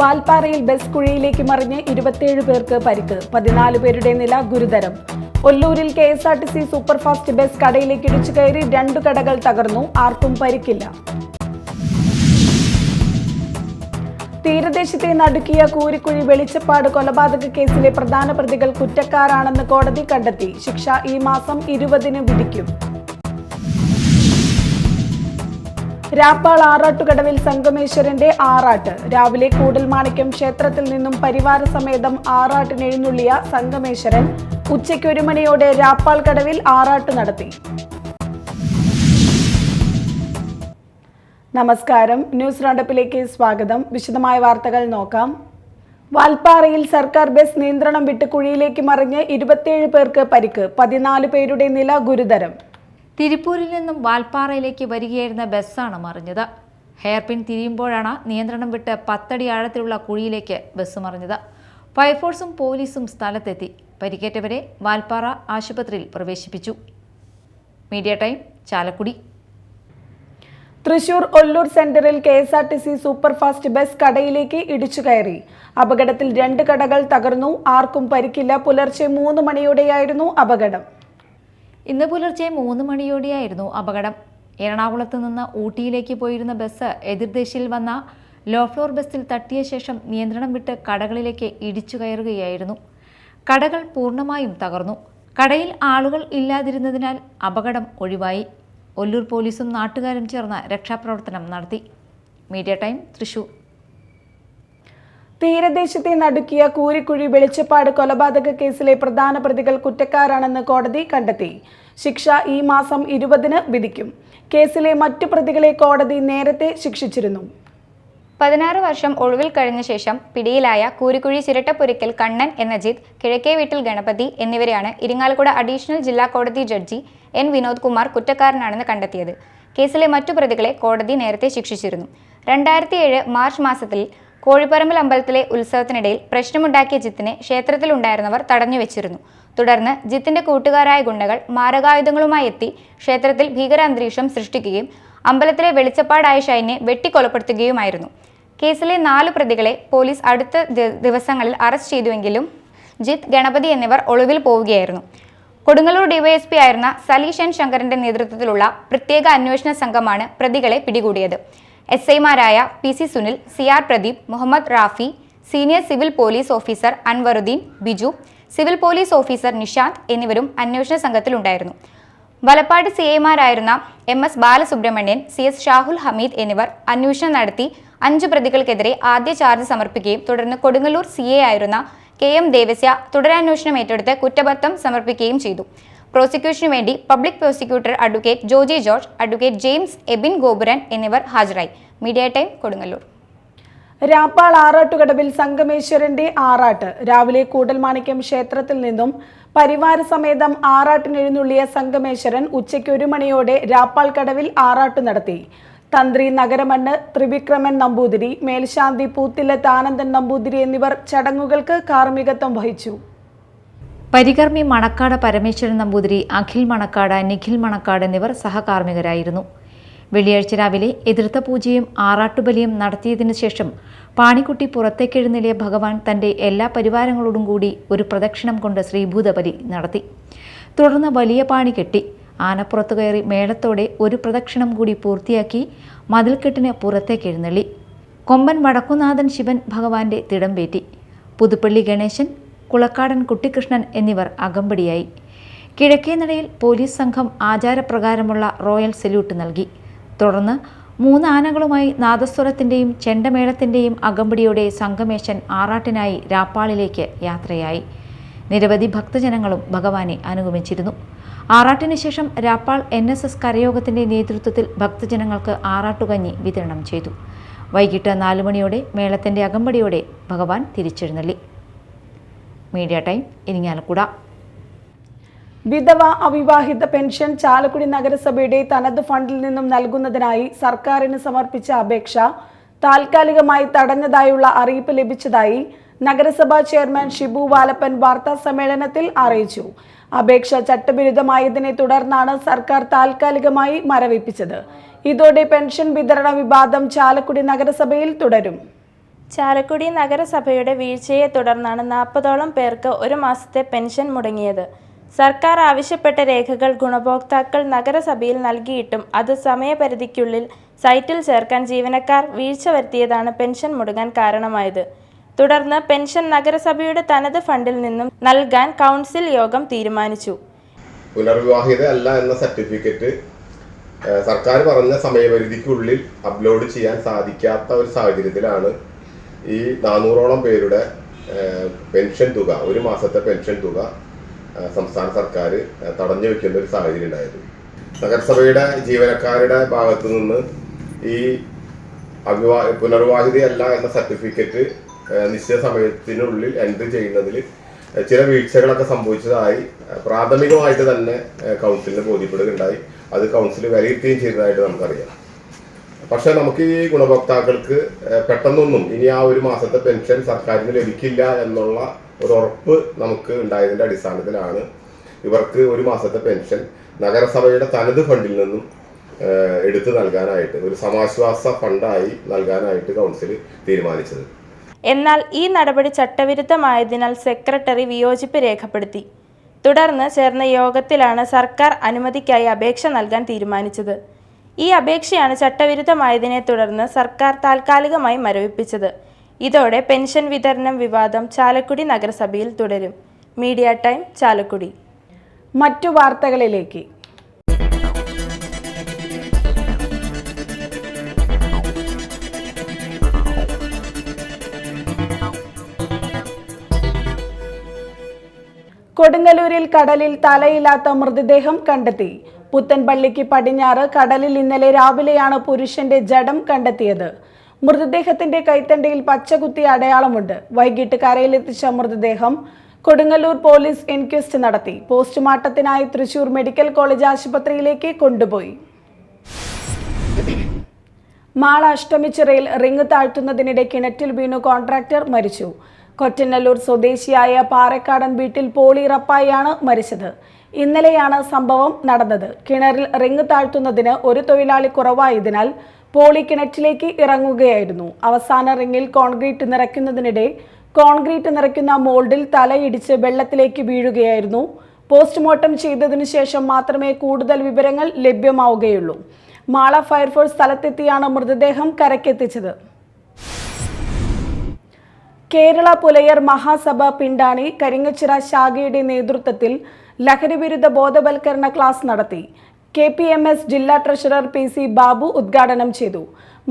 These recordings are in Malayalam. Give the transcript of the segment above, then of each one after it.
വാൽപ്പാറയിൽ ബസ് കുഴിയിലേക്ക് മറിഞ്ഞ് 27 പേർക്ക് പരിക്ക്, 14 പേരുടെ നില ഗുരുതരം. ഒല്ലൂരിൽ KSRTC സൂപ്പർഫാസ്റ്റ് ബസ് കടയിലേക്ക് ഇടിച്ചു കയറി 2 കടകൾ തകർന്നു, ആർക്കും പരിക്കില്ല. തീരദേശത്തെ നടുക്കിയ കൂരിക്കുഴി വെളിച്ചപ്പാട് കൊലപാതക കേസിലെ പ്രധാന പ്രതികൾ കുറ്റക്കാരാണെന്ന് കോടതി കണ്ടെത്തി. ശിക്ഷ ഈ മാസം 20-ന് വിധിക്കും. രാപ്പാൾ ആറാട്ടുകടവിൽ സംഗമേശ്വരന്റെ ആറാട്ട്. രാവിലെ കൂടൽമാണിക്യം ക്ഷേത്രത്തിൽ നിന്നും പരിവാര സമേതം ആറാട്ടിനെഴുന്നള്ളിയ സംഗമേശ്വരൻ ഉച്ചയ്ക്ക് 1 മണിയോടെ രാപ്പാൾ കടവിൽ ആറാട്ട് നടത്തി. നമസ്കാരം, ന്യൂസ് റൗണ്ടപ്പിലേക്ക് സ്വാഗതം. വിശദമായ വാർത്തകൾ നോക്കാം. വാൽപ്പാറയിൽ സർക്കാർ ബസ് നിയന്ത്രണം വിട്ട് കുഴിയിലേക്ക് മറിഞ്ഞ് 27 പേർക്ക് പരിക്ക്, 14 പേരുടെ നില ഗുരുതരം. തിരുപ്പൂരിൽ നിന്നും വാൽപ്പാറയിലേക്ക് വരികയായിരുന്ന ബസ്സാണ് മറിഞ്ഞത്. ഹെയർപിൻ തിരിയുമ്പോഴാണ് നിയന്ത്രണം വിട്ട് 10 അടി ആഴത്തിലുള്ള കുഴിയിലേക്ക് ബസ് മറിഞ്ഞത്. ഫയർഫോഴ്സും പോലീസും സ്ഥലത്തെത്തി. പരിക്കേറ്റവരെ വാൽപ്പാറ ആശുപത്രിയിൽ പ്രവേശിപ്പിച്ചു. Media time, Chalakudy. തൃശൂർ ഒല്ലൂർ സെന്ററിൽ KSRTC സൂപ്പർഫാസ്റ്റ് ബസ് കടയിലേക്ക് ഇടിച്ചു കയറി. അപകടത്തിൽ 2 കടകൾ തകർന്നു, ആർക്കും പരിക്കില്ല. പുലർച്ചെ 3 മണിയോടെയായിരുന്നു അപകടം. ഇന്ന് പുലർച്ചെ 3 മണിയോടെയായിരുന്നു അപകടം. എറണാകുളത്ത് നിന്ന് ഊട്ടിയിലേക്ക് പോയിരുന്ന ബസ് എതിർദിശയിൽ വന്ന ലോ ഫ്ലോർ ബസ്സിൽ തട്ടിയ ശേഷം നിയന്ത്രണം വിട്ട് കടകളിലേക്ക് ഇടിച്ചു കയറുകയായിരുന്നു. കടകൾ പൂർണ്ണമായും തകർന്നു. കടയിൽ ആളുകൾ ഇല്ലാതിരുന്നതിനാൽ അപകടം ഒഴിവായി. ഒല്ലൂർ പോലീസും നാട്ടുകാരും ചേർന്ന് രക്ഷാപ്രവർത്തനം നടത്തി. Media time, Thrissur. തീരദേശത്തെ നടുക്കിയ കൂരിക്കുഴി വെളിച്ചപ്പാട് കൊലപാതക കേസിലെ പ്രധാന പ്രതികൾ കുറ്റക്കാരാണെന്ന് കോടതി കണ്ടെത്തി. ശിക്ഷ ഈ മാസം 20-ന് വിധിക്കും. കേസിലെ മറ്റു പ്രതികളെ കോടതി നേരത്തെ ശിക്ഷിച്ചിരുന്നു. 16 വർഷം ഒളിവിൽ കഴിഞ്ഞ ശേഷം പിടിയിലായ കൂരിക്കുഴി ചിരട്ടപ്പുരയ്ക്കൽ കണ്ണൻ എന്ന ജിത്ത്, കിഴക്കേ വീട്ടിൽ ഗണപതി എന്നിവരെയാണ് ഇരിങ്ങാലക്കുട അഡീഷണൽ ജില്ലാ കോടതി ജഡ്ജി N. വിനോദ് കുമാർ കുറ്റക്കാരനാണെന്ന് കണ്ടെത്തിയത്. കേസിലെ മറ്റു പ്രതികളെ കോടതി നേരത്തെ ശിക്ഷിച്ചിരുന്നു. 2007 മാർച്ച് മാസത്തിൽ കോഴിപ്പറമ്പിൽ അമ്പലത്തിലെ ഉത്സവത്തിനിടയിൽ പ്രശ്നമുണ്ടാക്കിയ ജിത്തിനെ ക്ഷേത്രത്തിലുണ്ടായിരുന്നവർ തടഞ്ഞുവെച്ചിരുന്നു. തുടർന്ന് ജിത്തിന്റെ കൂട്ടുകാരായ ഗുണ്ടകൾ മാരകായുധങ്ങളുമായി എത്തി ക്ഷേത്രത്തിൽ ഭീകരാന്തരീക്ഷം സൃഷ്ടിക്കുകയും അമ്പലത്തിലെ വെളിച്ചപ്പാടായ ഷൈനെ വെട്ടിക്കൊലപ്പെടുത്തുകയുമായിരുന്നു. കേസിലെ 4 പ്രതികളെ പോലീസ് അടുത്ത ദിവസങ്ങളിൽ അറസ്റ്റ് ചെയ്തുവെങ്കിലും ജിത്ത്, ഗണപതി എന്നിവർ ഒളിവിൽ പോവുകയായിരുന്നു. കൊടുങ്ങല്ലൂർ ഡിവൈഎസ്പി ആയിരുന്ന സലീഷ് N. ശങ്കറിന്റെ നേതൃത്വത്തിലുള്ള പ്രത്യേക അന്വേഷണ സംഘമാണ് പ്രതികളെ പിടികൂടിയത്. SI-മാരായ PC Sunil, CR Pradeep, Muhammad Rafi, senior civil police officer Anwaruddin, Biju, civil police officer Nishanth എന്നിവരും അന്വേഷണ സംഘത്തിലുണ്ടായിരുന്നു. വലപ്പാട് CI-മാരായിരുന്ന MS ബാലസുബ്രഹ്മണ്യൻ, CS ഷാഹുൽ ഹമീദ് എന്നിവർ അന്വേഷണം നടത്തി 5 പ്രതികൾക്കെതിരെ ആദ്യ ചാർജ് സമർപ്പിക്കുകയും തുടർന്ന് കൊടുങ്ങല്ലൂർ CA ആയിരുന്ന KM ദേവസ്യ തുടരന്വേഷണം ഏറ്റെടുത്ത് കുറ്റപത്രം സമർപ്പിക്കുകയും ചെയ്തു. പ്രോസിക്യൂഷനു വേണ്ടി public prosecutor advocate Joji George, advocate James Ebin Gopuran എന്നിവർ ഹാജരായി. Media time, Kodungallur. രാപ്പാൾ ആറാട്ടുകടവിൽ സംഗമേശ്വരന്റെ ആറാട്ട്. രാവിലെ കൂടൽമാണിക്യം ക്ഷേത്രത്തിൽ നിന്നും പരിവാര സമേതം ആറാട്ടിനെഴുന്നള്ളിയ സംഗമേശ്വരൻ ഉച്ചയ്ക്ക് 1 മണിയോടെ രാപ്പാൾ കടവിൽ ആറാട്ട് നടത്തി. തന്ത്രി നഗരമണ്ണ് ത്രിവിക്രമൻ നമ്പൂതിരി, മേൽശാന്തി പൂത്തില്ലത്ത് ആനന്ദൻ നമ്പൂതിരി എന്നിവർ ചടങ്ങുകൾക്ക് കാർമ്മികത്വം വഹിച്ചു. പരികർമ്മി മണക്കാട് പരമേശ്വരൻ നമ്പൂതിരി, അഖിൽ മണക്കാട്, നിഖിൽ മണക്കാട് എന്നിവർ സഹകാർമ്മികരായിരുന്നു. വെള്ളിയാഴ്ച രാവിലെ എതിർത്ത പൂജയും ആറാട്ടുബലിയും നടത്തിയതിനു ശേഷം പാണിക്കുട്ടി പുറത്തേക്കെഴുന്നള്ളിയ ഭഗവാൻ തന്റെ എല്ലാ പരിവാരങ്ങളോടും കൂടി ഒരു പ്രദക്ഷിണം കൊണ്ട് ശ്രീഭൂതബലി നടത്തി. തുടർന്ന് വലിയ പാണി കെട്ടി ആനപ്പുറത്തു കയറി മേളത്തോടെ ഒരു പ്രദക്ഷിണം കൂടി പൂർത്തിയാക്കി മതിൽക്കെട്ടിന് പുറത്തേക്കെഴുന്നള്ളി. കൊമ്പൻ വടക്കുനാഥൻ ശിവൻ ഭഗവാന്റെ തിടമ്പേറ്റി. പുതുപ്പള്ളി ഗണേശൻ, കുളക്കാടൻ കുട്ടിക്കൃഷ്ണൻ എന്നിവർ അകമ്പടിയായി. കിഴക്കേനടയിൽ പോലീസ് സംഘം ആചാരപ്രകാരമുള്ള റോയൽ സല്യൂട്ട് നൽകി. തുടർന്ന് 3 ആനകളുമായി നാദസ്വരത്തിൻ്റെയും ചെണ്ടമേളത്തിൻ്റെയും അകമ്പടിയോടെ സംഗമേശൻ ആറാട്ടിനായി രാപ്പാളിലേക്ക് യാത്രയായി. നിരവധി ഭക്തജനങ്ങളും ഭഗവാനെ അനുഗമിച്ചിരുന്നു. ആറാട്ടിന് ശേഷം രാപ്പാൾ NSS കരയോഗത്തിൻ്റെ നേതൃത്വത്തിൽ ഭക്തജനങ്ങൾക്ക് ആറാട്ടുകഞ്ഞി വിതരണം ചെയ്തു. വൈകിട്ട് 4 മണിയോടെ മേളത്തിൻ്റെ അകമ്പടിയോടെ ഭഗവാൻ തിരിച്ചെഴുന്നള്ളി. Media time, Irinjalakuda. വിധവ അവിവാഹിത പെൻഷൻ ചാലക്കുടി നഗരസഭയുടെ തനത് ഫണ്ടിൽ നിന്നും നൽകുന്നതിനായി സർക്കാരിന് സമർപ്പിച്ച അപേക്ഷ താൽക്കാലികമായി തടഞ്ഞതായുള്ള അറിയിപ്പ് ലഭിച്ചതായി നഗരസഭാ ചെയർമാൻ ഷിബു വാലപ്പൻ വാർത്താ സമ്മേളനത്തിൽ അറിയിച്ചു. അപേക്ഷ ചട്ടവിരുദ്ധമായതിനെ തുടർന്നാണ് സർക്കാർ താൽക്കാലികമായി മരവിപ്പിച്ചത്. ഇതോടെ പെൻഷൻ വിതരണ വിവാദം ചാലക്കുടി നഗരസഭയിൽ തുടരും. ചാലക്കുടി നഗരസഭയുടെ വീഴ്ചയെ തുടർന്നാണ് 40ഓളം പേർക്ക് ഒരു മാസത്തെ പെൻഷൻ മുടങ്ങിയത്. സർക്കാർ ആവശ്യപ്പെട്ട രേഖകൾ ഗുണഭോക്താക്കൾ നഗരസഭയിൽ നൽകിയിട്ടും അത് സമയപരിധിക്കുള്ളിൽ സൈറ്റിൽ ചേർക്കാൻ ജീവനക്കാർ വീഴ്ച വരുത്തിയതാണ് പെൻഷൻ മുടങ്ങാൻ കാരണമായത്. തുടർന്ന് പെൻഷൻ നഗരസഭയുടെ തനത് ഫണ്ടിൽ നിന്നും നൽകാൻ കൗൺസിൽ യോഗം തീരുമാനിച്ചു. പുനർവിവാഹിത അല്ല എന്ന സർട്ടിഫിക്കറ്റ് സർക്കാർ പറഞ്ഞ സമയപരിധിക്കുള്ളിൽ അപ്ലോഡ് ചെയ്യാൻ സാധിക്കാത്ത ഒരു സാഹചര്യത്തിലാണ് ഈ 400ഓളം പേരുടെ പെൻഷൻ തുക, ഒരു മാസത്തെ പെൻഷൻ തുക സംസ്ഥാന സർക്കാർ തടഞ്ഞു വെക്കുന്ന ഒരു സാഹചര്യം ഉണ്ടായത്. നഗരസഭയുടെ ജീവനക്കാരുടെ ഭാഗത്തു നിന്ന് ഈ പുനർവിവാഹിതയല്ല എന്ന സർട്ടിഫിക്കറ്റ് നിശ്ചിത സമയത്തിനുള്ളിൽ എൻട്രി ചെയ്യുന്നതിൽ ചില വീഴ്ചകളൊക്കെ സംഭവിച്ചതായി പ്രാഥമികമായിട്ട് തന്നെ കൗൺസിലിന് ബോധ്യപ്പെടുകയുണ്ടായി. അത് കൗൺസിൽ വിലയിരുത്തുകയും ചെയ്തതായിട്ട് നമുക്കറിയാം. പക്ഷെ നമുക്ക് ഈ ഗുണഭോക്താക്കൾക്ക് പെട്ടെന്നൊന്നും ഇനി ആ ഒരു മാസത്തെ പെൻഷൻ സർക്കാരിന് ലഭിക്കില്ല എന്നുള്ള ഒരു ഉറപ്പ് നമുക്ക് ഉണ്ടായതിൻ്റെ അടിസ്ഥാനത്തിലാണ് ഇവർക്ക് ഒരു മാസത്തെ പെൻഷൻ നഗരസഭയുടെ തനത് ഫണ്ടിൽ നിന്നും എടുത്തു നൽകാനായിട്ട്, ഒരു സമാശ്വാസ ഫണ്ടായി നൽകാനായിട്ട് കൗൺസിൽ തീരുമാനിച്ചത്. എന്നാൽ ഈ നടപടി ചട്ടവിരുദ്ധമായതിനാൽ സെക്രട്ടറി വിയോജിപ്പ് രേഖപ്പെടുത്തി. തുടർന്ന് ചേർന്ന യോഗത്തിലാണ് സർക്കാർ അനുമതിക്കായി അപേക്ഷ നൽകാൻ തീരുമാനിച്ചത്. ഈ അപേക്ഷയാണ് ചട്ടവിരുദ്ധമായതിനെ തുടർന്ന് സർക്കാർ താൽക്കാലികമായി മരവിപ്പിച്ചത്. ഇതോടെ പെൻഷൻ വിതരണം വിവാദം ചാലക്കുടി നഗരസഭയിൽ തുടരും. Media time, Chalakudy. മറ്റു വാർത്തകളിലേക്ക്. കൊടുങ്ങല്ലൂരിൽ കടലിൽ തലയില്ലാത്ത മൃതദേഹം കണ്ടെത്തി. പുത്തൻപള്ളിക്ക് പടിഞ്ഞാറ് കടലിൽ ഇന്നലെ രാവിലെയാണ് പുരുഷന്റെ ജഡം കണ്ടെത്തിയത്. മൃതദേഹത്തിന്റെ കൈത്തണ്ടയിൽ പച്ചകുത്തിയ അടയാളമുണ്ട്. വൈകിട്ട് കരയിലെത്തിച്ച മൃതദേഹം കൊടുങ്ങല്ലൂർ പോലീസ് ഇൻക്വസ്റ്റ് നടത്തി പോസ്റ്റ്മോർട്ടത്തിനായി തൃശൂർ മെഡിക്കൽ കോളേജ് ആശുപത്രിയിലേക്ക് കൊണ്ടുപോയി. മാള അഷ്ടമിച്ചിറയിൽ റിങ് താഴ്ത്തുന്നതിനിടെ കിണറ്റിൽ വീണു കോൺട്രാക്ടർ മരിച്ചു. കൊറ്റനല്ലൂർ സ്വദേശിയായ പാറക്കാടൻ വീട്ടിൽ പോളി റപ്പായാണ് മരിച്ചത്. ഇന്നലെയാണ് സംഭവം നടന്നത്. കിണറിൽ റിങ് താഴ്ത്തുന്നതിന് ഒരു തൊഴിലാളി കുറവായതിനാൽ പോളി കിണറ്റിലേക്ക് ഇറങ്ങുകയായിരുന്നു. അവസാന റിങ്ങിൽ കോൺക്രീറ്റ് നിറയ്ക്കുന്നതിനിടെ കോൺക്രീറ്റ് നിറയ്ക്കുന്ന മോൾഡിൽ തലയിടിച്ച് വെള്ളത്തിലേക്ക് വീഴുകയായിരുന്നു. പോസ്റ്റ്മോർട്ടം ചെയ്തതിനു ശേഷം മാത്രമേ കൂടുതൽ വിവരങ്ങൾ ലഭ്യമാവുകയുള്ളൂ. മാള ഫയർഫോഴ്സ് സ്ഥലത്തെത്തിയാണ് മൃതദേഹം കരക്കെത്തിച്ചത്. കേരള പുലയർ മഹാസഭ പിണ്ടാണി കരിങ്ങച്ചിറ ശാഖയുടെ നേതൃത്വത്തിൽ ലഹരിവിരുദ്ധ ബോധവൽക്കരണ ക്ലാസ് നടത്തി. KPMS ജില്ലാ ട്രഷറർ PC ബാബു ഉദ്ഘാടനം ചെയ്തു.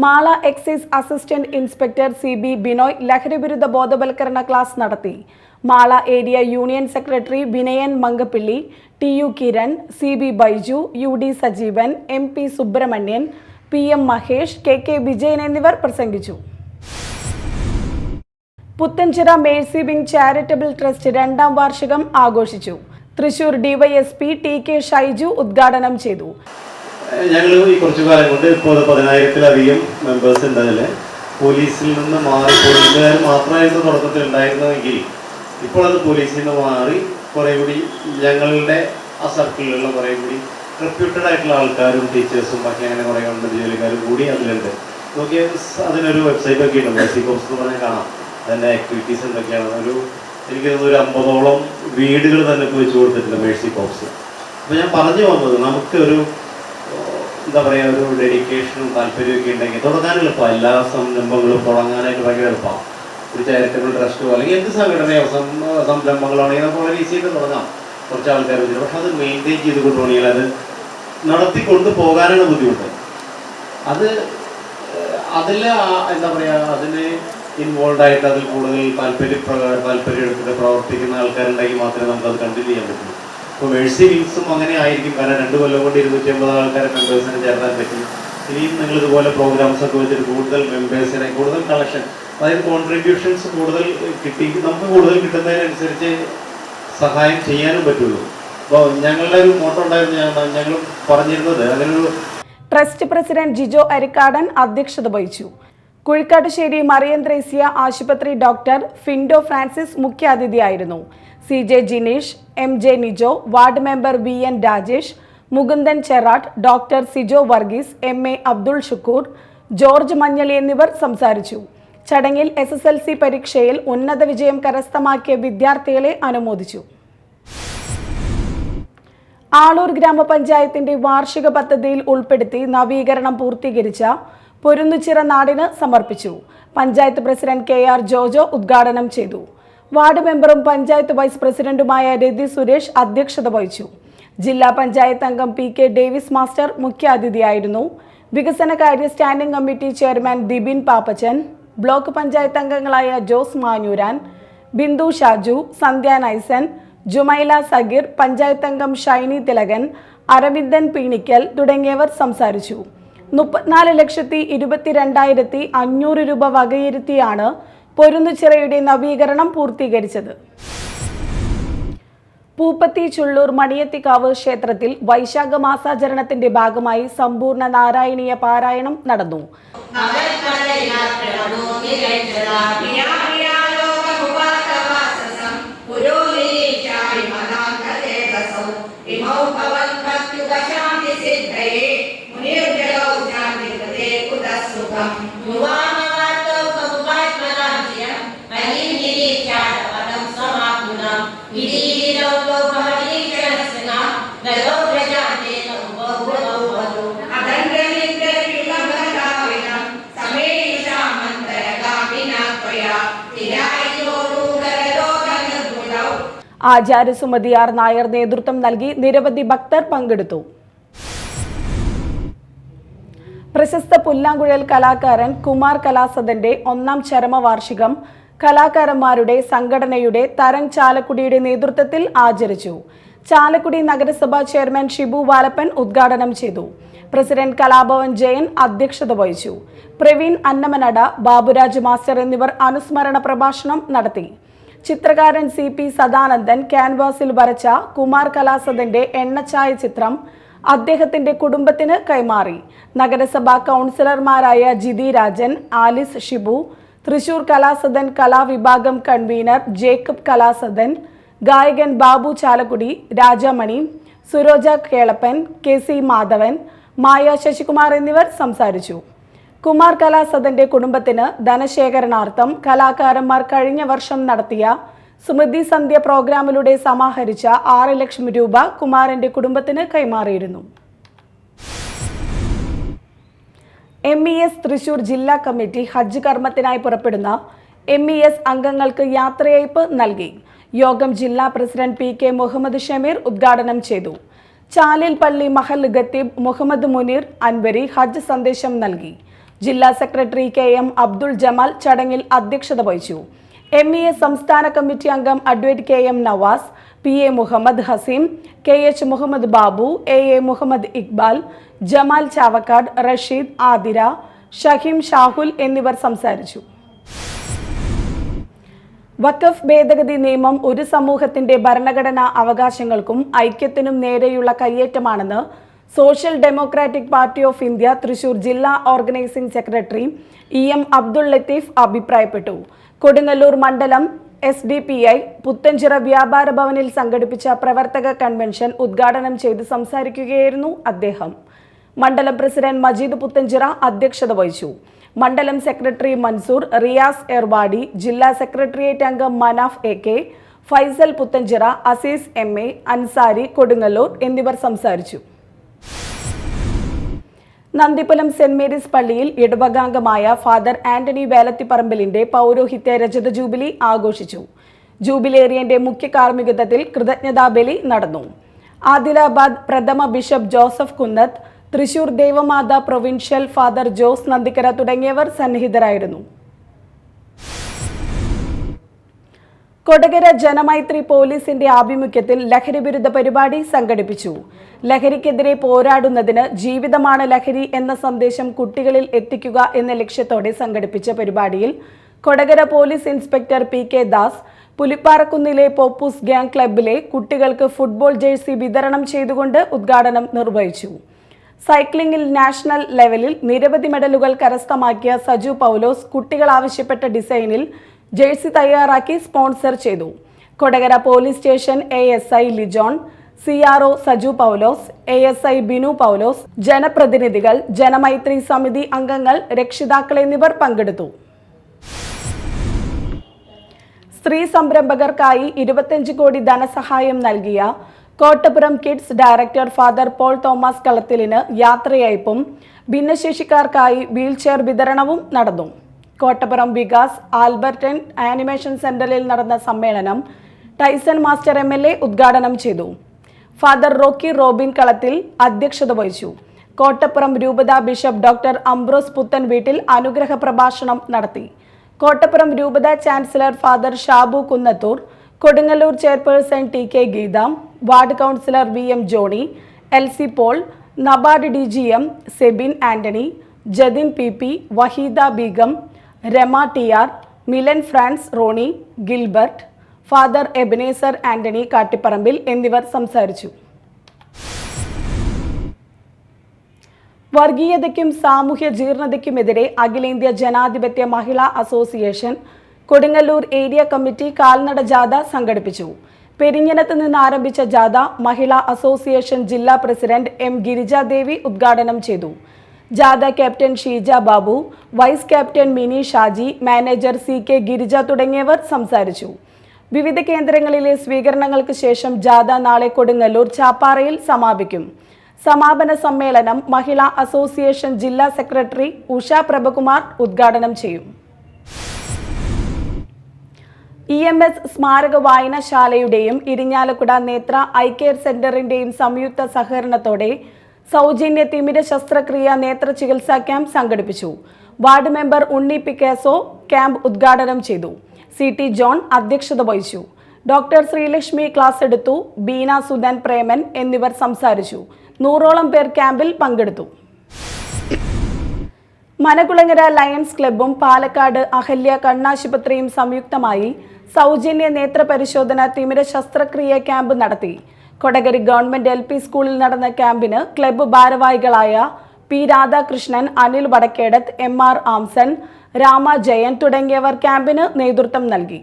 Mala excise assistant inspector CB Binoy ലഹരിവിരുദ്ധ ബോധവൽക്കരണ ക്ലാസ് നടത്തി. Mala area union secretary Vinayan Mankappilly, TU Kiran, CB Baiju, UD Sajeevan, MP Subrahmanian, PM Mahesh, KK Vijayan എന്നിവർ പ്രസംഗിച്ചു. Puthenchira mercy wing charitable trust 2ാം വാർഷികം ആഘോഷിച്ചു. തൃശൂർ DYSP TK ഷൈജു ഉദ്ഘാടനം ചെയ്തു. ഞങ്ങൾ ഈ കുറച്ചു കാലം കൊണ്ട് ഇപ്പോൾ 10,000-ലധികം മെമ്പേഴ്സ് ഉണ്ടതിൽ പോലീസിൽ നിന്ന് മാറി, പോലീസുകാർ മാത്രമായിരുന്നു തുടക്കത്തിൽ ഉണ്ടായിരുന്നതെങ്കിൽ ഇപ്പോൾ അത് പോലീസിൽ നിന്ന് മാറി കുറേ കൂടി ഞങ്ങളുടെ ആ സർക്കിളിലുള്ള കുറേ കൂടി റെപ്യൂട്ടഡ് ആയിട്ടുള്ള ആൾക്കാരും ടീച്ചേഴ്സും ബാക്കി അങ്ങനെ കുറേ ഗവൺമെൻറ് ജോലിക്കാരും കൂടി അതിലുണ്ട്. നോക്കിയാൽ അതിനൊരു വെബ്സൈറ്റൊക്കെ ഉണ്ട്, മേഴ്സി കോപ്സ് എന്ന് പറഞ്ഞാൽ കാണാം. അതിൻ്റെ ആക്ടിവിറ്റീസ് എന്തൊക്കെയാണ്. എനിക്ക് തോന്നുന്നു ഒരു 50ഓളം വീടുകൾ തന്നെ ഇപ്പോൾ വെച്ച് കൊടുത്തിട്ടുണ്ട് മേഴ്സി കോപ്സ്. അപ്പോൾ ഞാൻ പറഞ്ഞു വന്നത് നമുക്കൊരു എന്താ പറയുക, ഒരു ഡെഡിക്കേഷനും താല്പര്യമൊക്കെ ഉണ്ടെങ്കിൽ തുടങ്ങാൻ എളുപ്പമാണ്. എല്ലാ സംരംഭങ്ങളും തുടങ്ങാനായിട്ട് ഭയങ്കര എളുപ്പമാണ്. ഒരു ചാരിറ്റബിൾ ട്രസ്റ്റോ അല്ലെങ്കിൽ എന്ത് സംഘടനയോ സംരംഭങ്ങളാണെങ്കിൽ നമുക്ക് വളരെ ഈസിയായിട്ട് തുടങ്ങാം കുറച്ച് ആൾക്കാർ വെച്ചിട്ട്. പക്ഷെ അത് മെയിൻറ്റെയിൻ ചെയ്ത് കൊണ്ടുപോകണമെങ്കിൽ അത് നടത്തിക്കൊണ്ട് പോകാനാണ് ബുദ്ധിമുട്ട്. അതിൽ എന്താ പറയുക, അതിന് ഇൻവോൾവ് ആയിട്ട് അതിൽ കൂടുതൽ താല്പര്യം എടുത്തിട്ട് പ്രവർത്തിക്കുന്ന ആൾക്കാരുണ്ടെങ്കിൽ മാത്രമേ നമുക്കത് കണ്ടിന്യൂ ചെയ്യാൻ പറ്റുള്ളൂ. ഇപ്പോൾ മേഴ്സി വിങ്സും അങ്ങനെ ആയിരിക്കും. കാരണം 2 കൊല്ലം കൊണ്ട് 250 ആൾക്കാരെ മെമ്പേഴ്സിനെ ചേർത്താൻ പറ്റും. ഇനിയും നിങ്ങളിതുപോലെ പ്രോഗ്രാംസ് ഒക്കെ വെച്ചിട്ട് കൂടുതൽ മെമ്പേഴ്സിനെ, കൂടുതൽ കളക്ഷൻ, അതായത് കോൺട്രിബ്യൂഷൻസ് കൂടുതൽ കിട്ടി നമുക്ക് കൂടുതൽ കിട്ടുന്നതിനനുസരിച്ച് സഹായം ചെയ്യാനും പറ്റുള്ളൂ. അപ്പോൾ ഞങ്ങളുടെ ഒരു മോട്ടോ ഉണ്ടായിരുന്നു, ഞങ്ങൾ പറഞ്ഞിരുന്നത് അങ്ങനൊരു. ട്രസ്റ്റ് പ്രസിഡന്റ് ജിജോ അരിക്കാടൻ അധ്യക്ഷത വഹിച്ചു. കുഴിക്കാട്ടുശ്ശേരി മറിയന്ത്രേസ്യ ആശുപത്രി ഡോക്ടർ ഫിൻഡോ ഫ്രാൻസിസ് മുഖ്യാതിഥിയായിരുന്നു. CJ Jineesh, MJ Nijo, ward member VN Rajesh, Mukundan Cherattu, doctor Sijo Varghese, MA Abdul Shukoor, George Manjali എന്നിവർ സംസാരിച്ചു. ചടങ്ങിൽ SSLC പരീക്ഷയിൽ ഉന്നത വിജയം കരസ്ഥമാക്കിയ വിദ്യാർത്ഥികളെ അനുമോദിച്ചു. ആളൂർ ഗ്രാമപഞ്ചായത്തിന്റെ വാർഷിക പദ്ധതിയിൽ ഉൾപ്പെടുത്തി നവീകരണം പൂർത്തീകരിച്ച പൊരുന്നുച്ചിറ നാടിന് സമർപ്പിച്ചു. പഞ്ചായത്ത് പ്രസിഡന്റ് KR ജോജോ ഉദ്ഘാടനം ചെയ്തു. വാർഡ് മെമ്പറും പഞ്ചായത്ത് വൈസ് പ്രസിഡന്റുമായ രതി സുരേഷ് അധ്യക്ഷത വഹിച്ചു. ജില്ലാ പഞ്ചായത്ത് അംഗം PK ഡേവിസ് മാസ്റ്റർ മുഖ്യാതിഥിയായിരുന്നു. വികസനകാര്യ standing committee chairman Dibin Pappachan, block panchayat അംഗങ്ങളായ ജോസ് മാഞ്ഞൂരാൻ, ബിന്ദു ഷാജു, സന്ധ്യ നൈസൻ, ജുമൈല സഗീർ, പഞ്ചായത്ത് അംഗം ഷൈനി തിലകൻ, അരവിന്ദൻ പീണിക്കൽ തുടങ്ങിയവർ സംസാരിച്ചു. 34,22,500 രൂപ വകയിരുത്തിയാണ് പൊരുന്നുച്ചിറയുടെ നവീകരണം പൂർത്തീകരിച്ചത്. പൂപ്പത്തി ചുള്ളൂർ മണിയത്തിക്കാവ് ക്ഷേത്രത്തിൽ വൈശാഖ മാസാചരണത്തിന്റെ ഭാഗമായി സമ്പൂർണ്ണ നാരായണീയ പാരായണം നടന്നു. ആചാര്യ സുമതി ആർ നായർ നേതൃത്വം നൽകി നിരവധി ഭക്തർ പങ്കെടുത്തു. പ്രശസ്ത പുല്ലാങ്കുഴൽ കലാകാരൻ കുമാർ കലാസദന്റെ 1ാം ചരമവാർഷികം കലാകാരന്മാരുടെ സംഘടനയുടെ തരംഗ് ചാലക്കുടിയുടെ നേതൃത്വത്തിൽ ആചരിച്ചു. ചാലക്കുടി നഗരസഭാ ചെയർമാൻ ഷിബു വാലപ്പൻ ഉദ്ഘാടനം ചെയ്തു. പ്രസിഡന്റ് കലാഭവൻ ജയൻ അധ്യക്ഷത വഹിച്ചു. പ്രവീൺ അന്നമനട, ബാബുരാജ് മാസ്റ്റർ എന്നിവർ അനുസ്മരണ പ്രഭാഷണം നടത്തി. ചിത്രകാരൻ CP സദാനന്ദൻ ക്യാൻവാസിൽ വരച്ച കുമാർ കലാസദന്റെ എണ്ണച്ചായ ചിത്രം അദ്ദേഹത്തിന്റെ കുടുംബത്തിന് കൈമാറി. നഗരസഭാ കൗൺസിലർമാരായ ജിതി രാജൻ, ആലിസ് ഷിബു, തൃശൂർ കലാസദൻ കലാവിഭാഗം കൺവീനർ ജേക്കബ് കലാസദൻ, ഗായകൻ ബാബു ചാലക്കുടി, രാജമണി, സുരോജ കേളപ്പൻ, KC മാധവൻ, മായ ശശികുമാർ എന്നിവർ സംസാരിച്ചു. കുമാർ കലാസദന്റെ കുടുംബത്തിന് ധനശേഖരണാർത്ഥം കലാകാരന്മാർ കഴിഞ്ഞ വർഷം നടത്തിയ സ്മൃതി സന്ധ്യ പ്രോഗ്രാമിലൂടെ സമാഹരിച്ച 6 ലക്ഷം രൂപ കുമാറിന്റെ കുടുംബത്തിന് കൈമാറിയിരുന്നു. MES തൃശൂർ ജില്ലാ കമ്മിറ്റി ഹജ്ജ് കർമ്മത്തിനായി പുറപ്പെടുന്ന MES അംഗങ്ങൾക്ക് യാത്രയയപ്പ് നൽകി. യോഗം ജില്ലാ പ്രസിഡന്റ് PK മുഹമ്മദ് ഷമീർ ഉദ്ഘാടനം ചെയ്തു. ചാലിൽ പള്ളി മഹൽ ഖത്തീബ് മുഹമ്മദ് മുനീർ അൻവരി ഹജ്ജ് സന്ദേശം നൽകി. ജില്ലാ സെക്രട്ടറി KM അബ്ദുൾ ജമാൽ ചടങ്ങിൽ അധ്യക്ഷത വഹിച്ചു. MES സംസ്ഥാന കമ്മിറ്റി അംഗം advocate KM Navas, PA Muhammad Haseem, KH Muhammad Babu, AA Muhammad Iqbal, Jamal Chavakkad, Rasheed, Athira, Shaheem Shahul എന്നിവർ സംസാരിച്ചു. വഖഫ് ഭേദഗതി നിയമം ഒരു സമൂഹത്തിന്റെ ഭരണഘടനാ അവകാശങ്ങൾക്കും ഐക്യത്തിനും നേരെയുള്ള കയ്യേറ്റമാണെന്ന് social democratic party of India Thrissur ജില്ലാ organising secretary EM Abdul Latheef അഭിപ്രായപ്പെട്ടു. കൊടുങ്ങല്ലൂർ മണ്ഡലം SDPI പുത്തഞ്ചിറ വ്യാപാര ഭവനിൽ സംഘടിപ്പിച്ച പ്രവർത്തക കൺവെൻഷൻ ഉദ്ഘാടനം ചെയ്ത് സംസാരിക്കുകയായിരുന്നു അദ്ദേഹം. മണ്ഡലം പ്രസിഡന്റ് മജീദ് പുത്തഞ്ചിറ അധ്യക്ഷത വഹിച്ചു. മണ്ഡലം സെക്രട്ടറി മൻസൂർ, റിയാസ് എർവാടി, ജില്ലാ സെക്രട്ടേറിയറ്റ് അംഗം മനാഫ് AK, ഫൈസൽ പുത്തഞ്ചിറ, അസീസ് MA, അൻസാരി കൊടുങ്ങല്ലൂർ എന്നിവർ സംസാരിച്ചു. നന്ദിപുലം സെന്റ് മേരീസ് പള്ളിയിൽ ഇടവകാംഗമായ ഫാദർ ആന്റണി വേലത്തിപ്പറമ്പിലിന്റെ പൗരോഹിത്യ രജത ജൂബിലി ആഘോഷിച്ചു. ജൂബിലേറിയന്റെ മുഖ്യ കാർമ്മികത്വത്തിൽ കൃതജ്ഞതാ ബലി നടന്നു. ആദിലാബാദ് പ്രഥമ ബിഷപ്പ് ജോസഫ് കുന്നത്ത്, തൃശൂർ ദേവമാതാ പ്രൊവിൻഷ്യൽ ഫാദർ ജോസ് നന്ദിക്കര തുടങ്ങിയവർ സന്നിഹിതരായിരുന്നു. കൊടകര ജനമൈത്രി പോലീസിന്റെ ആഭിമുഖ്യത്തിൽ ലഹരി വിരുദ്ധ പരിപാടി സംഘടിപ്പിച്ചു. ലഹരിക്കെതിരെ പോരാടുന്നതിന് ജീവിതമാണ് ലഹരി എന്ന സന്ദേശം കുട്ടികളിൽ എത്തിക്കുക എന്ന ലക്ഷ്യത്തോടെ സംഘടിപ്പിച്ച പരിപാടിയിൽ Kodakara police inspector PK Das പുലിപ്പാറക്കുന്നിലെ പോപ്പൂസ് ഗ്യാങ് ക്ലബ്ബിലെ കുട്ടികൾക്ക് ഫുട്ബോൾ ജേഴ്സി വിതരണം ചെയ്തുകൊണ്ട് ഉദ്ഘാടനം നിർവഹിച്ചു. സൈക്ലിംഗിൽ നാഷണൽ ലെവലിൽ നിരവധി മെഡലുകൾ കരസ്ഥമാക്കിയ സജു പൗലോസ് കുട്ടികൾ ആവശ്യപ്പെട്ട ഡിസൈനിൽ ജേഴ്സി തയ്യാറാക്കി സ്പോൺസർ ചെയ്തു. Kodakara police station ASI Lijon, CRO Saju Paulose, ASI Binu Paulose, ജനപ്രതിനിധികൾ, ജനമൈത്രി സമിതി അംഗങ്ങൾ, രക്ഷിതാക്കൾ എന്നിവർ പങ്കെടുത്തു. സ്ത്രീ സംരംഭകർക്കായി 25 കോടി ധനസഹായം നൽകിയ Kottappuram kids director father Paul Thomas കളത്തിലിന് യാത്രയയപ്പും ഭിന്നശേഷിക്കാർക്കായി വീൽചെയർ വിതരണവും നടന്നു. കോട്ടപ്പുറം വികാസ് ആൽബർട്ടൻ ആനിമേഷൻ സെന്ററിൽ നടന്ന സമ്മേളനം ടൈസൺ മാസ്റ്റർ MLA ഉദ്ഘാടനം ചെയ്തു. ഫാദർ റോക്കി റോബിൻ കളത്തിൽ അധ്യക്ഷത വഹിച്ചു. കോട്ടപ്പുറം രൂപത ബിഷപ്പ് ഡോക്ടർ അംബ്രോസ് പുത്തൻ വീട്ടിൽ അനുഗ്രഹ പ്രഭാഷണം നടത്തി. കോട്ടപ്പുറം രൂപത chancellor father Shabu Kunnathur, Kodungallur chairperson TK Geetha, ward councillor VM Johnny, LC Paul, NABARD DGM Sebin Antony, Jathin PP, Waheeda Begum, Rama TR, Milan Franz Ronnie, Gilbert, father Ebenezer Antony Kattiparambil എന്നിവർ സംസാരിച്ചു. വർഗീയതയ്ക്കും സാമൂഹ്യ ജീർണതയ്ക്കുമെതിരെ അഖിലേന്ത്യാ ജനാധിപത്യ Mahila association Kodungallur area committee കാൽനട ജാഥ സംഘടിപ്പിച്ചു. പെരിഞ്ഞനത്ത് നിന്ന് ആരംഭിച്ച ജാഥ മഹിളാ അസോസിയേഷൻ ജില്ലാ പ്രസിഡന്റ് M ഗിരിജാദേവി ഉദ്ഘാടനം ചെയ്തു. ജാഥ captain Sheeja Babu, vice captain mini Shaji, manager CK Girija തുടങ്ങിയവർ സംസാരിച്ചു. വിവിധ കേന്ദ്രങ്ങളിലെ സ്വീകരണങ്ങൾക്ക് ശേഷം ജാഥ നാളെ കൊടുങ്ങല്ലൂർ ചാപ്പാറയിൽ സമാപിക്കും. സമാപന സമ്മേളനം മഹിളാ അസോസിയേഷൻ ജില്ലാ സെക്രട്ടറി ഉഷ പ്രഭകുമാർ ഉദ്ഘാടനം ചെയ്യും. EMS സ്മാരക വായനശാലയുടെയും ഇരിഞ്ഞാലക്കുട നേത്ര ഐ കെയർ സെന്ററിന്റെയും സംയുക്ത സഹകരണത്തോടെ സൗജന്യ തിമിര ശസ്ത്രക്രിയ നേത്ര ചികിത്സാ ക്യാമ്പ് സംഘടിപ്പിച്ചു. വാർഡ് മെമ്പർ ഉണ്ണി പിക്കാസോ ക്യാമ്പ് ഉദ്ഘാടനം ചെയ്തു. CT ജോൺ അധ്യക്ഷത വഹിച്ചു. ഡോക്ടർ ശ്രീലക്ഷ്മി ക്ലാസ് എടുത്തു. ബീന സുധൻ പ്രേമൻ എന്നിവർ സംസാരിച്ചു. 100ഓളം പേർ ക്യാമ്പിൽ പങ്കെടുത്തു. മനകുളങ്ങര ലയൺസ് ക്ലബ്ബും പാലക്കാട് അഹല്യ കണ്ണാശുപത്രിയും സംയുക്തമായി സൗജന്യ നേത്ര പരിശോധന തിമിര ശസ്ത്രക്രിയ ക്യാമ്പ് നടത്തി. കൊടകരി ഗവൺമെന്റ് LP സ്കൂളിൽ നടന്ന ക്യാമ്പിന് ക്ലബ്ബ് ഭാരവാഹികളായ P രാധാകൃഷ്ണൻ, അനിൽ വടക്കേടത്ത്, MR ആംസൺ, രാമ ജയൻ തുടങ്ങിയവർ ക്യാമ്പിന് നേതൃത്വം നൽകി.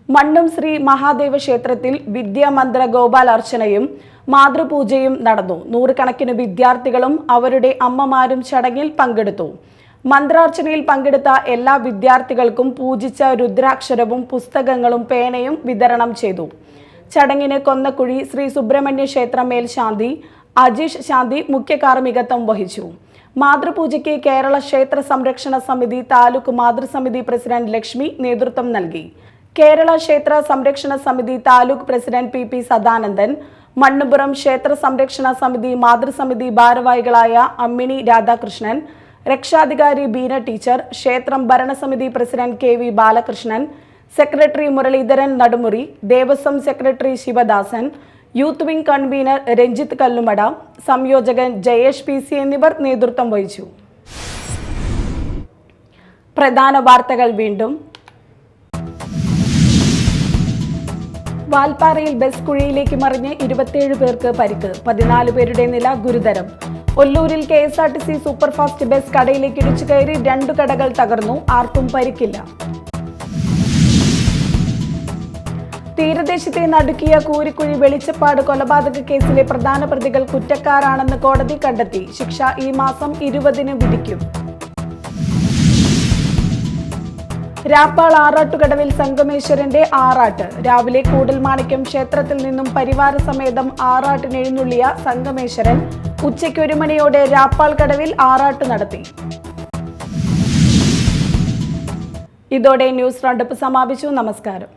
മണ്ണും ശ്രീ മഹാദേവ ക്ഷേത്രത്തിൽ വിദ്യാമന്ത്ര ഗോപാലർച്ചനയും മാതൃപൂജയും നടന്നു. 100 കണക്കിന് വിദ്യാർത്ഥികളും അവരുടെ അമ്മമാരും ചടങ്ങിൽ പങ്കെടുത്തു. മന്ത്രാർച്ചനയിൽ പങ്കെടുത്ത എല്ലാ വിദ്യാർത്ഥികൾക്കും പൂജിച്ച രുദ്രാക്ഷരവും പുസ്തകങ്ങളും പേനയും വിതരണം ചെയ്തു. ചടങ്ങിന് കൊന്നക്കുഴി ശ്രീ സുബ്രഹ്മണ്യ ക്ഷേത്ര മേൽശാന്തി അജീഷ് ശാന്തി മുഖ്യ കാർമ്മികത്വം വഹിച്ചു. മാതൃപൂജയ്ക്ക് കേരള ക്ഷേത്ര സംരക്ഷണ സമിതി താലൂക്ക് മാതൃസമിതി പ്രസിഡന്റ് ലക്ഷ്മി നേതൃത്വം നൽകി. കേരള ക്ഷേത്ര സംരക്ഷണ സമിതി താലൂക്ക് പ്രസിഡന്റ് PP സദാനന്ദൻ, മണ്ണുപുറം ക്ഷേത്ര സംരക്ഷണ സമിതി മാതൃസമിതി ഭാരവാഹികളായ അമ്മിണി രാധാകൃഷ്ണൻ, രക്ഷാധികാരി ബീന ടീച്ചർ, ക്ഷേത്രം ഭരണസമിതി president KV Balakrishnan, secretary Muraleedharan Nadumuri, Devaswom secretary Sivadasan, youth wing convener Ranjith Kallumada, സംയോജകൻ ജയേഷ് PC എന്നിവർ നേതൃത്വം വഹിച്ചു. പ്രധാന വാർത്തകൾ വീണ്ടും. വാൽപ്പാറയിൽ ബസ് കുഴിയിലേക്ക് മറിഞ്ഞ് 27 പേർക്ക് പരിക്ക്, 14 പേരുടെ നില ഗുരുതരം. ഒല്ലൂരിൽ KSRTC സൂപ്പർഫാസ്റ്റ് ബസ് കടയിലേക്ക് ഇടിച്ചു കയറി 2 കടകൾ തകർന്നു, ആർക്കും പരിക്കില്ല. തീരദേശത്തെ നടുക്കിയ കൂരിക്കുഴി വെളിച്ചപ്പാട് കൊലപാതക കേസിലെ പ്രധാന പ്രതികൾ കുറ്റക്കാരാണെന്ന് കോടതി കണ്ടെത്തി. ശിക്ഷ ഈ മാസം 20-ന് വിധിക്കും. രാപ്പാൾ ആറാട്ടുകടവിൽ സംഗമേശ്വരന്റെ ആറാട്ട്. രാവിലെ കൂടൽമാണിക്യം ക്ഷേത്രത്തിൽ നിന്നും പരിവാര സമേതം ആറാട്ടിന് എഴുന്നള്ളിയ സംഗമേശ്വരൻ ഉച്ചയ്ക്ക് 1 മണിയോടെ രാപ്പാൾ കടവിൽ ആറാട്ട് നടത്തി. ഇതോടെ ന്യൂസ് റൗണ്ടപ്പ് സമാപിച്ചു. നമസ്കാരം.